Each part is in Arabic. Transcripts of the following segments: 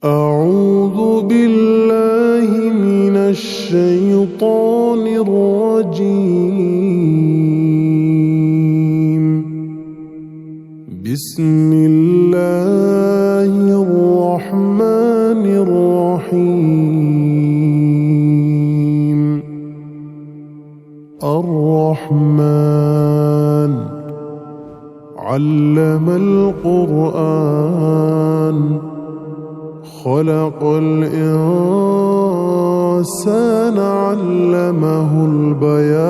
أعوذ بالله من الشيطان الرجيم. بسم الله الرحمن الرحيم. الرحمن علم القرآن خلق الإنسان علمه البيان.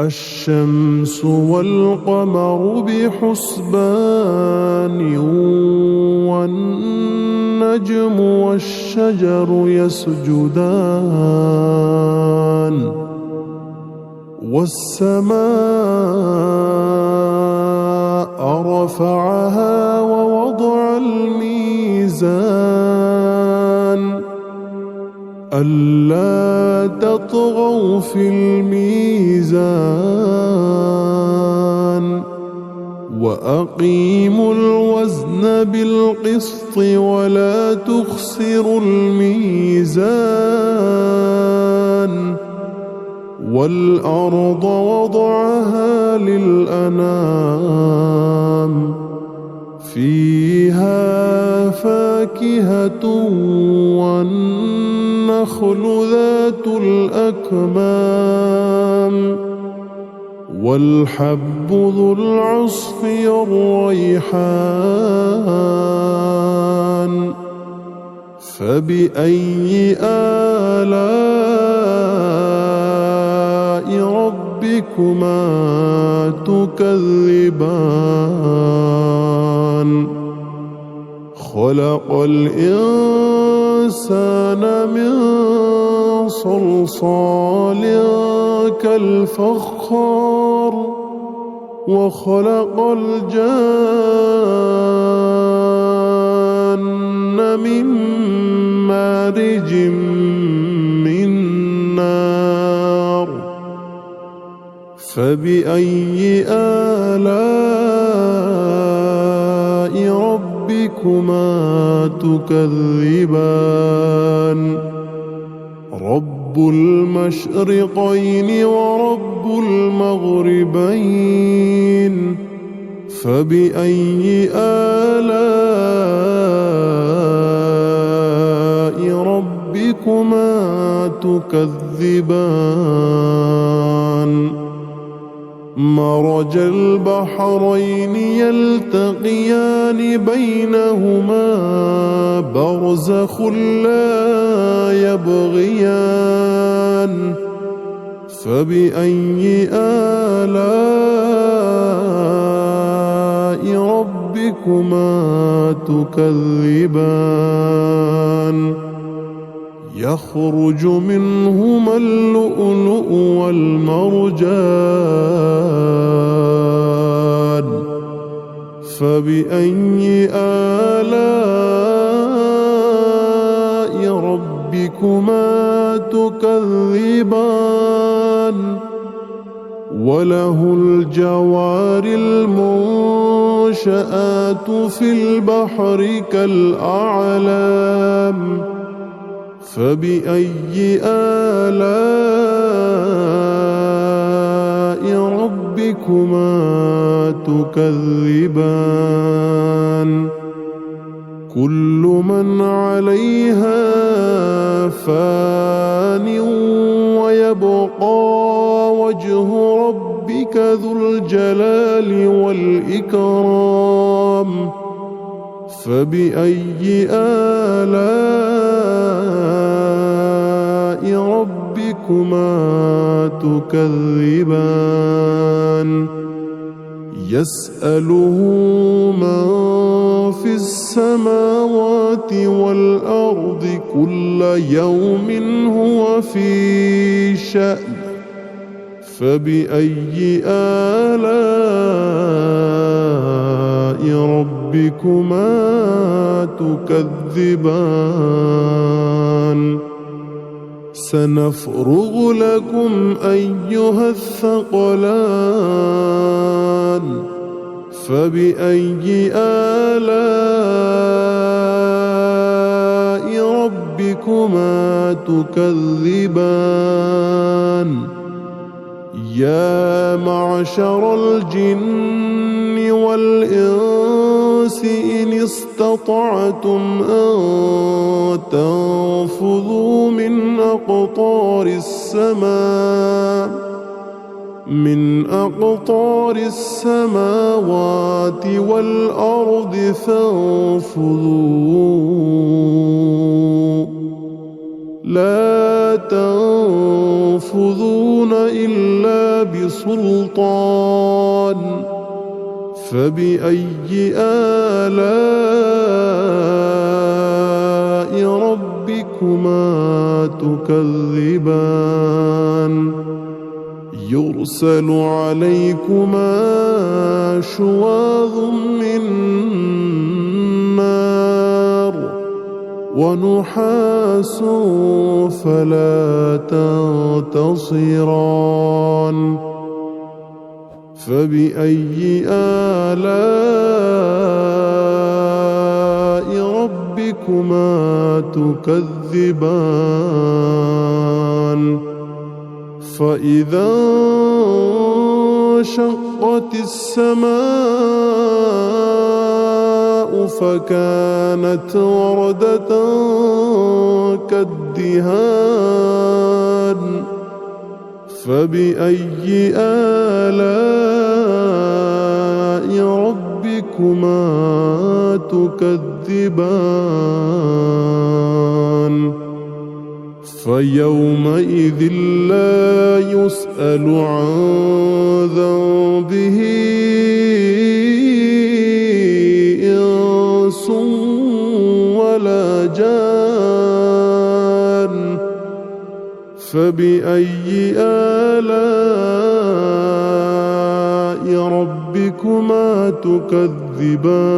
الشمس والقمر بحسبان والنجم والشجر يسجدان والسماء رفعها ووضع الميزان ألا تطغوا في الميزان وأقيموا الوزن بالقسط ولا تخسروا الميزان والأرض وضعها للأنام فيها فاكهة والنخل ذات الأكمام والحب ذو العصف والريحان. فبأي آلاء ربكما تكذبان؟ خلق الإنسان من صلصال كالفخار وخلق الجان من مارج من نار. فبأي آلاء ربكما تكذبان؟ رب المشرقين ورب المغربين. فبأي آلاء ربكما تكذبان؟ مرج البحرين يلتقيان بينهما برزخ لا يبغيان. فبأي آلاء ربكما تكذبان؟ يخرج منهما اللؤلؤ والمرجان. فبأي آلاء ربكما تكذبان؟ وله الجوار المنشآت في البحر كالأعلام. فبأي آلاء ربكما تكذبان؟ كل من عليها فان ويبقى وجه ربك ذو الجلال والإكرام. فبأي آلاء ربكما تكذبان؟ يسأله من في السماوات والأرض كل يوم هو في شأن. فبأي آلاء ربكما تكذبان؟ سنفرغ لكم أيها الثقلان فبأي آلاء ربكما تكذبان يا معشر الجن والإنس إن استطعتم أن تنفذوا من أقطار السماوات والأرض فانفذوا لا تنفذون إلا بسلطان فبأي آلاء ربكما تكذبان يرسل عليكما شواظ من نار ونحاس فلا تنتصران فبأي آلاء ربكما تكذبان فإذا انشقت السماء فكانت وردة كالدهان فبأي آلاء ربكما تكذبان فيومئذ لا يسأل عن ذنبه إنس ولا جان فبأي آلاء ربكما تكذبان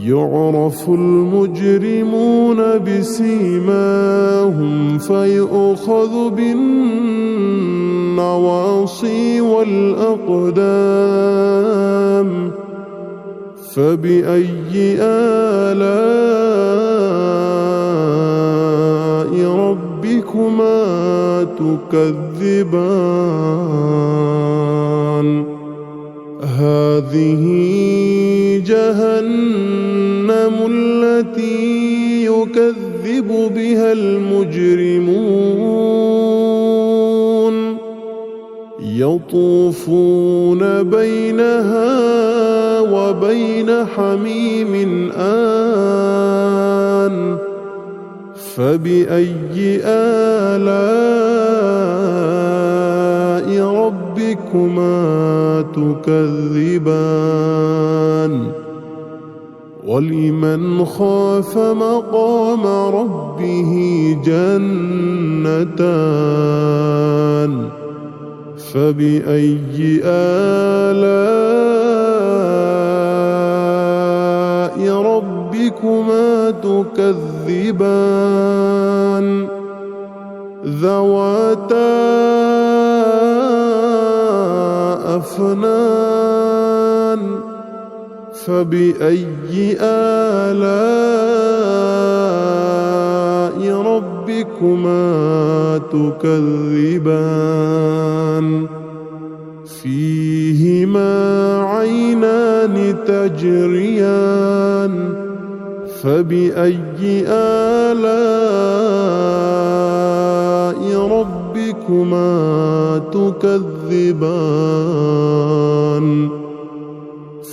يعرف المجرمون بسيماهم فيؤخذ بالنواصي والأقدام فبأي آلاء ربكما تكذبان هذه جهنم التي يكذب بها المجرمون يطوفون بينها وبين حميم آن فبأي آلاء ربكما تكذبان ولمن خاف مقام ربه جنتان فبأي آلاء ربكما تكذبان ذواتا أفنان فبأي آلاء ربكما تكذبان فيهما عينان تجريان فبأي آلاء ربكما تكذبان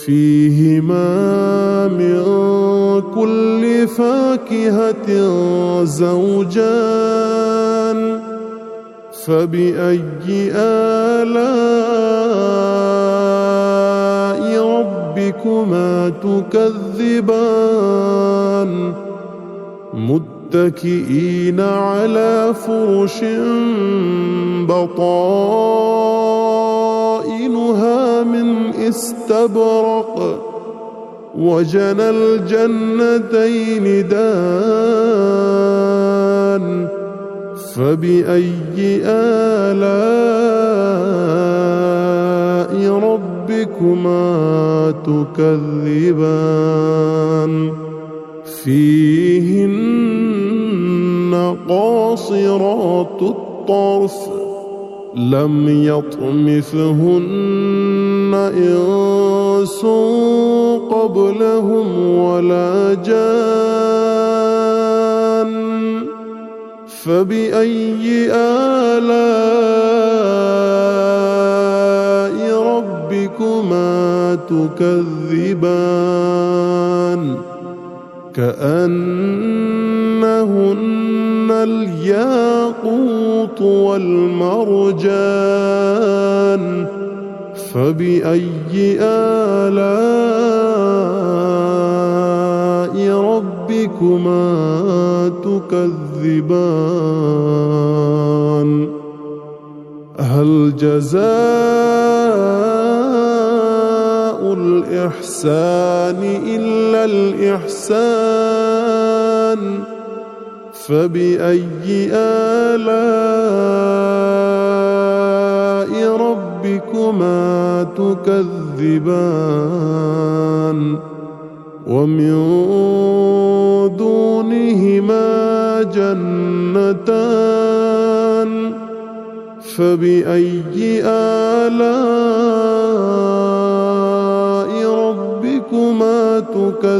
فيهما من كل فاكهة زوجان فبأي آلاء ربكما تكذبان متكئين على فرش بطائنها من استبرق وجنى الجنتين دان فبأي آلاء ربكما ربكما تكذبان فيهن قاصرات الطرف لم يطمثهن إنس قبلهم ولا جان فبأي آلاء ربكما تكذبان كأنهن الياقوت والمرجان فبأي آلاء ربكما تكذبان هل جزاء الإحسان إلا الإحسان فبأي آلاء ربكما تكذبان ومن دونهما جنتان فبأي آلاء ربكما تكذبان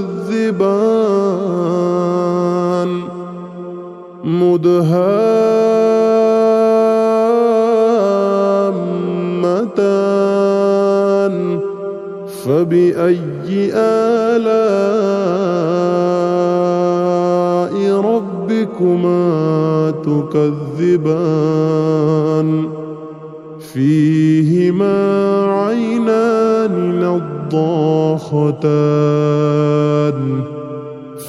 مدهامتان فبأي آلاء ربكما تكذبان فيهما عينان نضاختان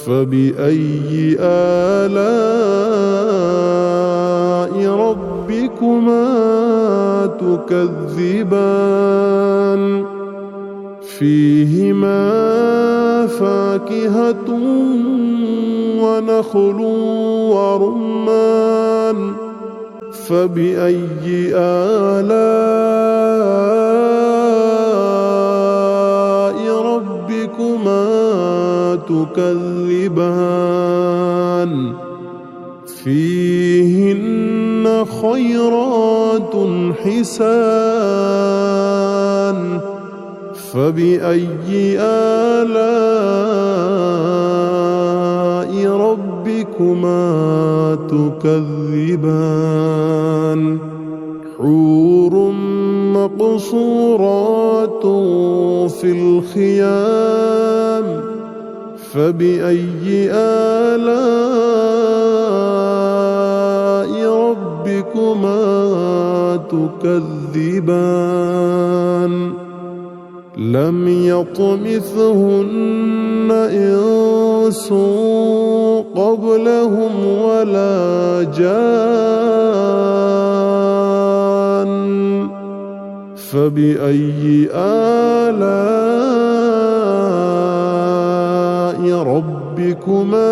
فبأي آلاء ربكما تكذبان فيهما فاكهة ونخل ورمان فبأي آلاء ربكما تكذبان فيهن خيرات حسان فبأي آلاء ربكما تكذبان حور مقصورات في الخيام فبأي آلاء ربكما تكذبان لم يطمثهن إنس قبلهم ولا جان فبأي آلاء ربكما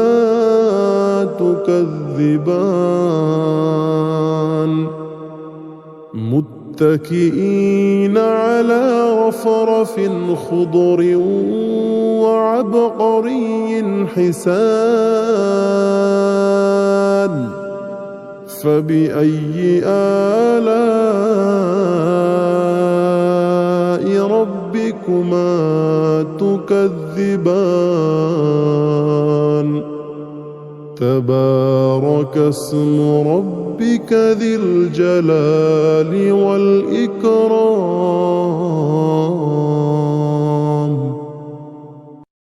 تكذبان متكئين على رفرف خضر وعبقري حسان فبأي آلاء ربكما تكذبان تبارك اسم ربك ذي الجلال والإكرام